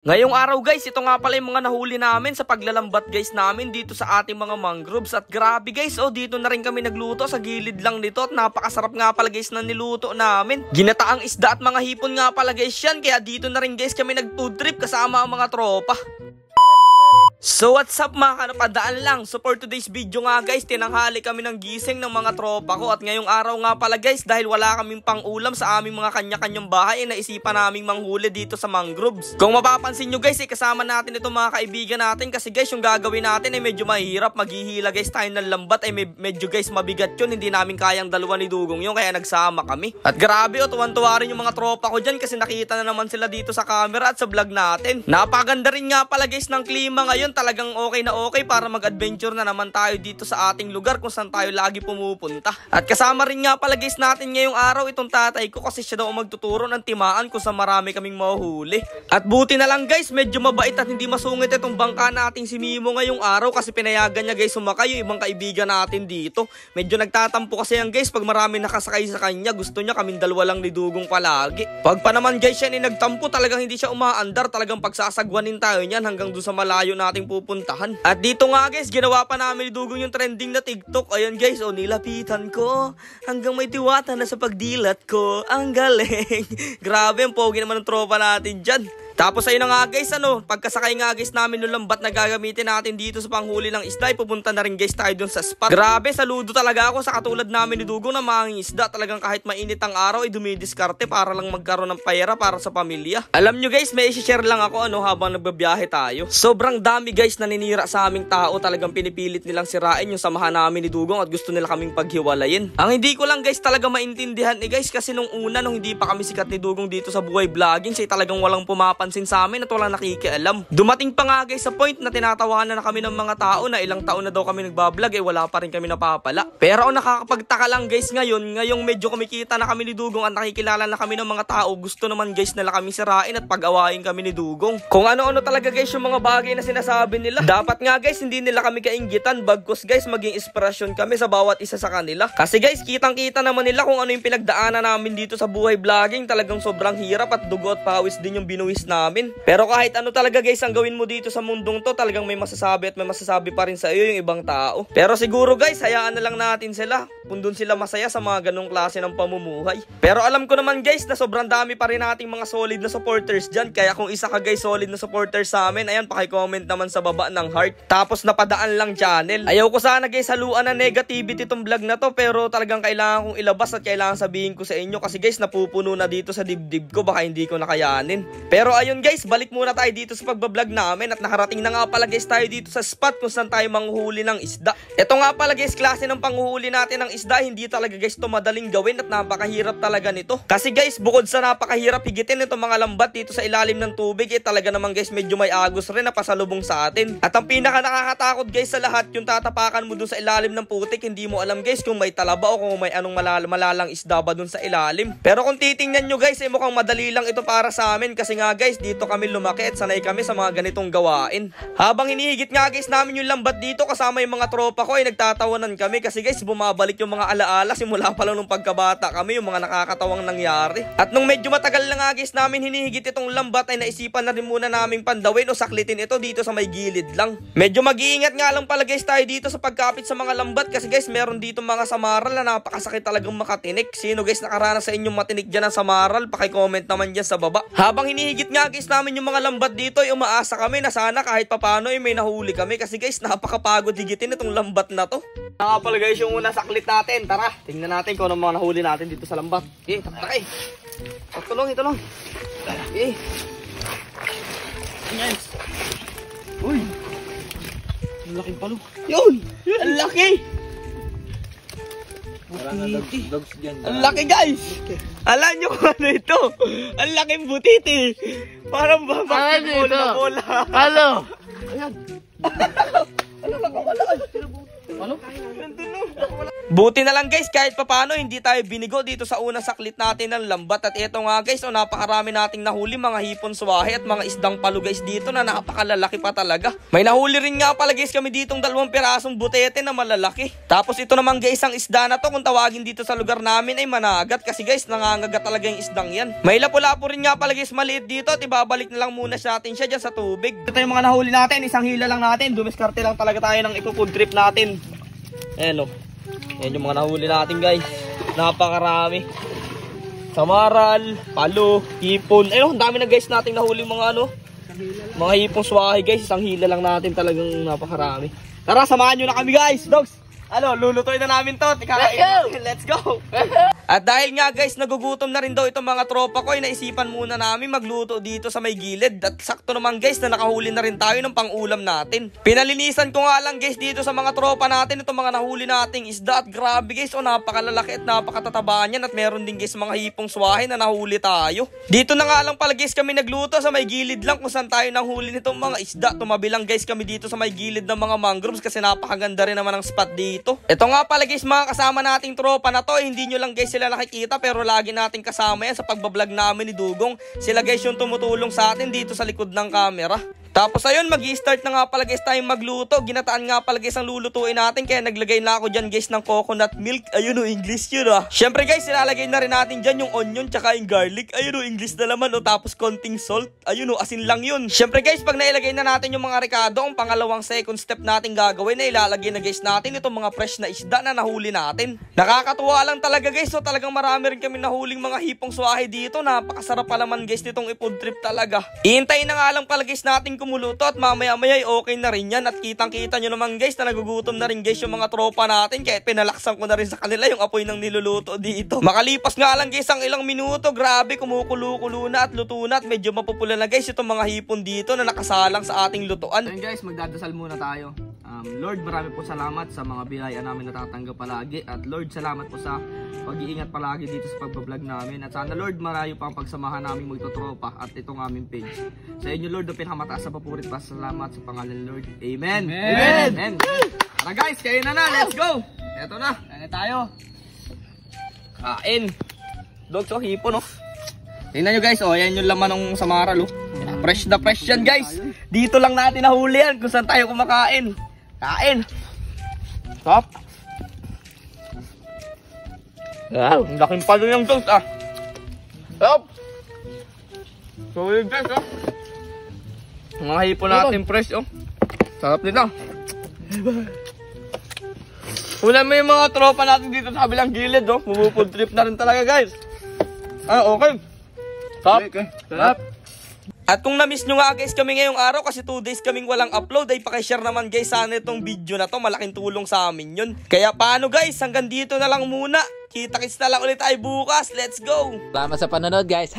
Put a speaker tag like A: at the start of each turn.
A: Ngayong araw guys, ito nga pala yung mga nahuli namin sa paglalambat guys namin dito sa ating mga mangroves. At grabe guys, dito na rin kami nagluto sa gilid lang nito. At napakasarap nga pala guys na niluto namin. Ginataang isda at mga hipon nga pala guys yan. Kaya dito na rin guys kami nag-food trip kasama ang mga tropa. So what's up mga kanapadaan lang. So for today's video nga guys, tinanghali kami ng gising ng mga tropa ko. At ngayong araw nga pala guys, dahil wala kaming pang ulam sa aming mga kanya-kanyang bahay, naisipan naming manghuli dito sa mangroves. Kung mapapansin nyo guys, kasama natin itong mga kaibigan natin. Kasi guys, yung gagawin natin ay medyo mahirap. Maghihila guys tayo ng lambat ay medyo guys mabigat yun. Hindi namin kayang dalawa ni Dugong yun, kaya nagsama kami. At grabe tuwan-tuwa rin yung mga tropa ko dyan. Kasi nakita na naman sila dito sa camera at sa vlog natin. Napaganda rin nga pala guys ng klima ngayon. Talagang okay na okay para mag-adventure na naman tayo dito sa ating lugar kung saan tayo lagi pumupunta. At kasama rin nga pala guys natin ngayong araw itong tatay ko kasi siya daw magtuturo ng timaan kung saan marami kaming mahuhuli. At buti na lang guys, medyo mabait at hindi masungit itong bangka nating si Mimo ngayong araw kasi pinayagan niya guys sumakay yung ibang kaibigan natin dito. Medyo nagtatampo kasi yan guys pag marami nakasakay sa kanya. Gusto niya kaming dalawa lang ni Dugong palagi. Pag pa naman guys yan nagtampo, talagang hindi siya umaandar. Talagang pagsasagwanin tayo niyan hanggang doon sa malayo nating pupuntahan. At dito nga guys, ginawa pa namin ni Dugong yung trending na TikTok. Ayan guys, nilapitan ko hanggang may tiwata na sa pagdilat ko. Ang galing. Grabe, ang pogi naman ng tropa natin dyan. Tapos ayun na nga guys, pagkasakay nga guys namin ng lambat na gagamitin natin dito sa panghuli ng isda, pupunta na rin guys tayo dun sa spot. Grabe, saludo talaga ako sa katulad namin ni Dugong na mga isda. Talagang kahit mainit ang araw ay dumidiskarte para lang magkaroon ng pera para sa pamilya. Alam nyo guys, may i-share lang ako habang nagbabiyahe tayo. Sobrang dami guys naninira sa aming tao. Talagang pinipilit nilang sirain yung samahan namin ni Dugong at gusto nila kaming paghiwalayin. Ang hindi ko lang guys talaga maintindihan guys, kasi nung una, nung hindi pa kami sikat ni Dugong dito sa buhay vlogging, siya talagang walang pumapansin sa amin at walang nakikialam. Dumating pa nga guys sa point na tinatawanan na kami ng mga tao na ilang taon na daw kami nagbablog wala pa rin kami napapala. Pero ang nakakapagtaka lang guys ngayong medyo kumikita na kami ni Dugong at nakikilala na kami ng mga tao, gusto naman guys nila kami sirain at pag-awayin kami ni Dugong. Kung ano-ano talaga guys yung mga bagay na sinasabi nila. Dapat nga guys hindi nila kami kainggitan, bagkus guys maging inspirasyon kami sa bawat isa sa kanila. Kasi guys kitang-kita naman nila kung ano yung pinagdaanan namin dito sa buhay vlogging. Talagang sobrang hirap at dugo at pawis din yung binuwis namin. Pero kahit ano talaga guys ang gawin mo dito sa mundong to, talagang may masasabi at may masasabi pa rin sa iyo yung ibang tao. Pero siguro guys, hayaan na lang natin sila kung doon sila masaya sa mga ganong klase ng pamumuhay. Pero alam ko naman guys na sobrang dami pa rin nating mga solid na supporters dyan. Kaya kung isa ka guys solid na supporters sa amin, ayan, paki-comment naman sa baba ng heart. Tapos napadaan lang channel. Ayaw ko sana guys haluan ng negativity tong vlog na to, pero talagang kailangan kong ilabas at kailangan sabihin ko sa inyo kasi guys napupuno na dito sa dibdib ko, baka hindi ko nakayanin. Pero ayun guys, balik muna tayo dito sa pagbablog namin at nakarating na nga pala guys tayo dito sa spot kung saan tayo manghuhuli ng isda. Ito nga pala guys, klase ng panghuhuli natin ng isda, hindi talaga guys ito madaling gawin at napakahirap talaga nito. Kasi guys, bukod sa napakahirap higitin itong mga lambat dito sa ilalim ng tubig, talaga naman guys medyo may agos rin na pasalubong sa atin. At ang pinaka nakakatakot guys sa lahat, yung tatapakan mo dun sa ilalim ng putik, hindi mo alam guys kung may talaba o kung may anong malalang isda ba dun sa ilalim. Pero kung titingnan nyo guys, mukhang madali lang ito para sa amin kasi nga guys, dito kami lumaki at sanay kami sa mga ganitong gawain. Habang hinihigit nga guys namin yung lambat dito kasama yung mga tropa ko nagtatawanan kami kasi guys bumabalik yung mga alaala simula pa lang nung pagkabata kami, yung mga nakakatawang nangyari. At nung medyo matagal na nga guys namin hinihigit itong lambat ay naisipan na rin muna naming pandawin o saklitin ito dito sa may gilid lang. Medyo mag-iingat nga lang pala guys tayo dito sa pagkapit sa mga lambat kasi guys meron dito mga samaral na napakasakit talagang makatinik. Sino guys nakaranas sa inyong matinik dyan ng samaral? Paki-comment naman dyan sa baba. Habang hinihigit nga guys namin yung mga lambat dito ay umaasa kami na sana kahit papano may nahuli kami kasi guys napakapagod higitin itong lambat na to. Nga pala guys yung una saklit natin. Tara, tingnan natin kung ano mga nahuli natin dito sa lambat. Takay. Tulong. Yes. Uy. Ang laking palo. Yun. Ang laki. Ang laki guys. Alam nyo kung ano ito. Ang laking butiti. Parang basketball na bola. Ano? Ayan. Ano nakawala? Ano? Nandun no. Buti na lang guys, kahit papano hindi tayo binigo dito sa unang saklit natin ng lambat. At ito nga guys, napakarami nating nahuli mga hipon swahe at mga isdang palo guys dito na napakalalaki pa talaga. May nahuli rin nga pala guys kami ditong 2 pirasong butete na malalaki. Tapos ito naman guys, ang isda na to kung tawagin dito sa lugar namin ay managat, kasi guys nangangagat talaga yung isdang yan. May lapu-lapu rin nga pala guys maliit dito at ibabalik na lang muna natin siya dyan sa tubig. Ito yung mga nahuli natin, isang hila lang natin, dumiskarte lang talaga tayo ng ipo-food trip natin. Ayan o. Yan yung mga nahuli natin guys. Napakarami. Samaral, palo, hipon. Ayun, ang dami na guys nating nahuli mga hipong swahe guys. Isang hila lang natin, talagang napakarami. Tara, samahan nyo na kami guys, dogs. Lulutuin na namin to. Let's go. At dahil nga guys, nagugutom na rin daw itong mga tropa ko, ay naisipan muna namin magluto dito sa may gilid. At sakto naman guys na nakahuli na rin tayo ng pang-ulam natin. Pinalinisan ko nga lang guys dito sa mga tropa natin itong mga nahuli nating isda. At grabe guys, napakalalaki at napakatataba niyan. At meron din guys mga hipong swahe na nahuli tayo. Dito na nga lang pala guys kami nagluto sa may gilid lang kung saan tayo nahuli nitong mga isda. Tumabi lang guys kami dito sa may gilid ng mga mangroves kasi napakaganda rin naman ang spot dito. Ito nga pala guys mga kasama nating tropa na to, hindi nyo lang guys sila nakikita pero lagi nating kasama yan sa pagbablog namin ni Dugong. Sila guys yung tumutulong sa atin dito sa likod ng camera. Tapos ayun, mag-i-start na nga pala guys tayong magluto. Ginataan nga pala guys ang lulutuin natin, kaya naglagay na ako dyan guys ng coconut milk. Ayun English yun Syempre guys, ilalagay na rin natin dyan yung onion tsaka yung garlic. Ayun English na naman tapos konting salt. Ayun asin lang yun. Syempre guys, pag nailagay na natin yung mga rekado, ang pangalawang second step natin gagawin na ilalagay na guys natin itong mga fresh na isda na nahuli natin. Nakakatuwa lang talaga guys, talagang marami rin kami nahuling mga hipong swahe dito. Napakasarap pa naman guys nitong i-food trip talaga. Iintayin na nga lang pala guys natin kumuluto at mamaya-maya okay na rin yan. At kitang-kita nyo naman guys na nagugutom na rin guys yung mga tropa natin, kaya pinalaksan ko na rin sa kanila yung apoy ng niluluto dito. Makalipas nga lang guys ang ilang minuto, grabe kumukulo-kulo na at luto na at medyo mapupula na guys itong mga hipon dito na nakasalang sa ating lutuan.
B: Ayun guys, magdadasal muna tayo. Lord, marami po salamat sa mga biyaya namin natatanggap palagi. At Lord, salamat po sa pag-iingat palagi dito sa pagbablog namin. At sana Lord, marayo pa ang pagsamahan namin magtotropa at itong aming page. Sa inyo Lord, ang pinakamataas sa papurit pa salamat sa pangalan Lord. Amen. Amen. Amen. Tara guys, kain na, let's go. Eto na, kain na tayo. Kain. Dogs hipon Tingnan nyo guys, yan yung laman ng samaral Fresh na fresh yan guys. Dito lang natin nahuli yan kung saan tayo kumakain. Kain. Stop. Wow, ang laking palo yung toast Stop. So yun guys mga hipon natin fresh sarap nito. Una mo yung mga tropa natin dito sa kabilang gilid Mumupod trip na rin talaga guys. Okay. Stop. Stop.
A: At kung na-miss nyo nga guys kami ngayong araw kasi 2 days kaming walang upload, ay pakishare naman guys sana itong video na to, malaking tulong sa amin yun. Kaya paano guys, hanggang dito na lang muna. Kita-kits na lang ulit tayo bukas, let's go!
C: Salamat sa panonood guys.